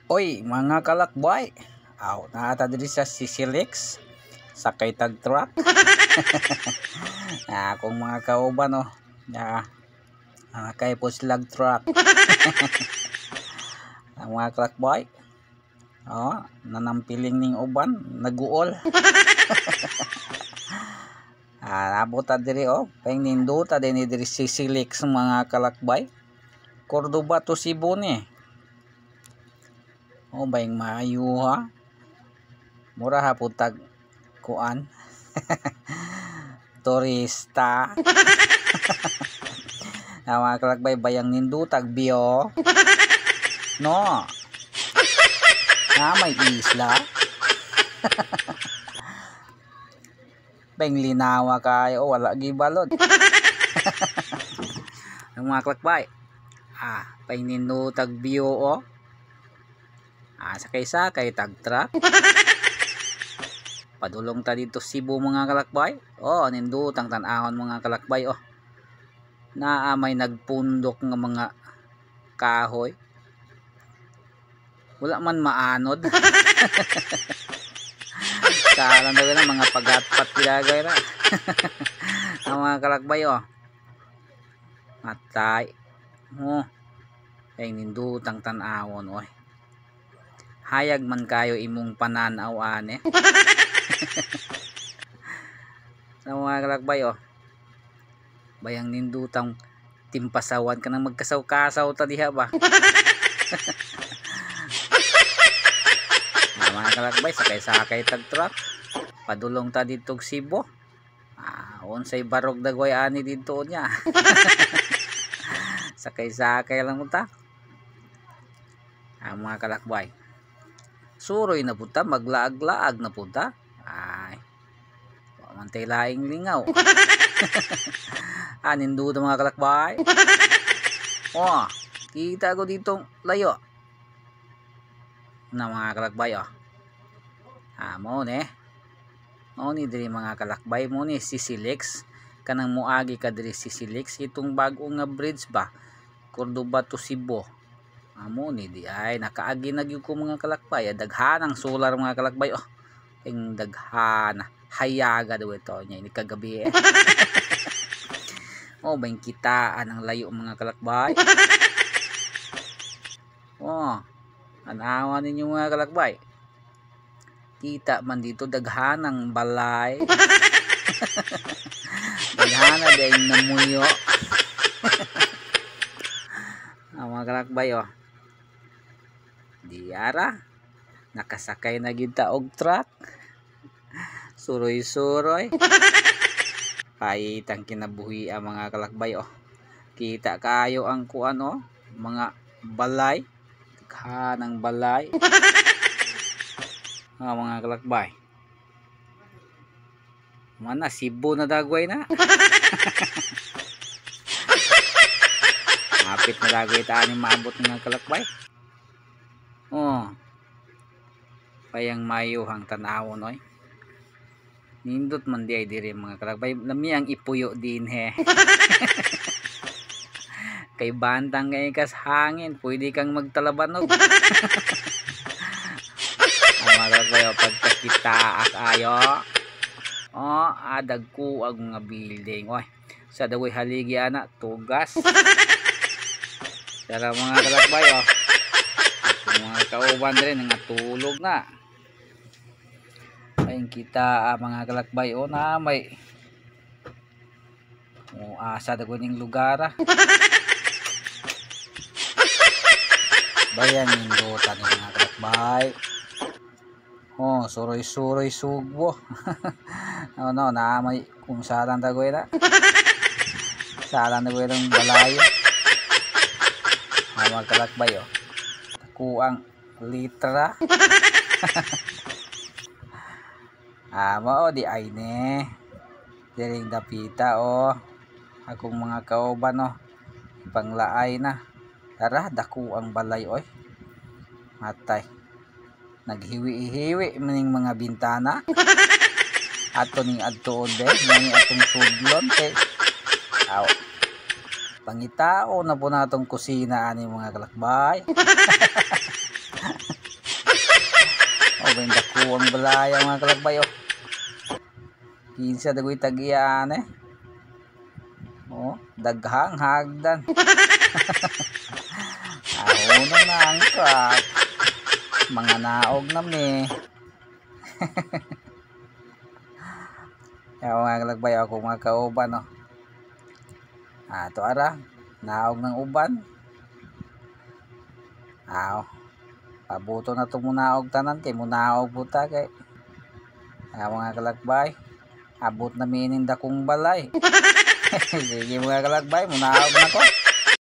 Oy, mga kalakbay. Aw, naata diri sa Sisilix. Sakay tag truck. Akong mga kauban oh. Kay po silag truck. Ang mga kalakbay. Oh, nanampiling ning uban, naguol. Nabot ta diri oh. Peng nindo ta dinhi diri Sisilix mga kalakbay. Cordoba to Cebu ni. Oh, bayang maayo ha. Mura ha putag kuan. Turista. Mga kalakbay bayang nindutag bio. No. May isla. Bayang linawa kayo, wala gibalod. Ang mga kalakbay. Bayang nindutag bio oh. Sakay tag truck. Padulong ta dito Cebu mga kalakbay. Oh, nindutang tan-ahon mga kalakbay oh. May nagpundok nga mga kahoy. Wala man maanod. Kalan daw na mga pagatpat pilagay ra. Ang mga kalakbay oh. Matay. Oh. Ay nindutang tan-ahon oh. Hayag man kayo imong pananaw ane. Sa mga kalakbay oh. Bayang nindutang timpasawan ka nang magkasaw-kasaw ta diha ba. Mga kalakbay sakay tag truck. Padulong ta dito Cebu. Unsay barog dagway ani dito nya. Sakay lang ta. Mga kalakbay. Suroy na punta, maglaag-laag na punta. Mantay laing lingaw. Ninduto mga kalakbay. Oh, kita ko dito layo. Na mga kalakbay oh. Mo ni diri mga kalakbay mo ni Sisilix. Kanang muagi ka diri Sisilix itong bago nga bridge ba. Cordoba to Cebu. Amo ni di ay nakaagi na gyud ko mga kalakbay. Daghanang solar mga kalakbay oh. Ing daghana hayaga daw ito nya ini kagabi eh. Oh, bang kitaan ang layo mga kalakbay. Oh, anawa ninyo mga kalakbay. Kita man dito daghanang balay. Daghana day namuyo. Mga kalakbay oh. Diara nakasakay na gid ta og truck. Suroy-suroy. Pahitang kinabuhi ang mga kalakbay oh. Kita kayo ang kuan oh, mga balay. Kanang balay. Mga kalakbay. Mana Cebu na dagway na. Mapit na dagway ta ani maabot mga kalakbay. Oh. Payang mayuhang tanawon oy. Nindot man di ay diri mga kalakbay. Lami ang ipuyo din he. Kay bantang kay kas hangin, pwede kang magtalabanog. Mga kalakbay pagkakita ayo. Oh, dagko ang mga building oy. Sa dawoy haligi ana tugas. Pero mga kalakbay oh. Mga kauban rin nga tulog na. Ayun kita mga kalakbay oh na may asa daw ning lugar. Bayan nindutan ng mga kalakbay. Oh, suroy-suroy sugbo. No, na may kung salang dagoy na. Salang dagoy ng balayo. Mga kalakbay oh. Kuang litra. Mao di ay ne. Diring dapita oh. Akong mga kauban oh. Panglaay na. Tara dako ang balay oy. Matay. Naghiwi-hiwi maning mga bintana. Ato ning adtuon be, nani atong sudlon kay. Pangitao na po natong kusina ani mga kalakbay. dakuang balaya mga kalakbay oh. Kinsa dagoy tagiyaan eh. Oh, daghang hagdan. Ako na angkat. Mga naog na me. Yung mga kalakbay ako mga kauban oh. Ito ara, naog ng uban. Pabuto na itong munaog tanan kay munaog buta kay. Mga kalakbay, abot na minin dakong balay. Sige mga kalakbay, munaog na ko.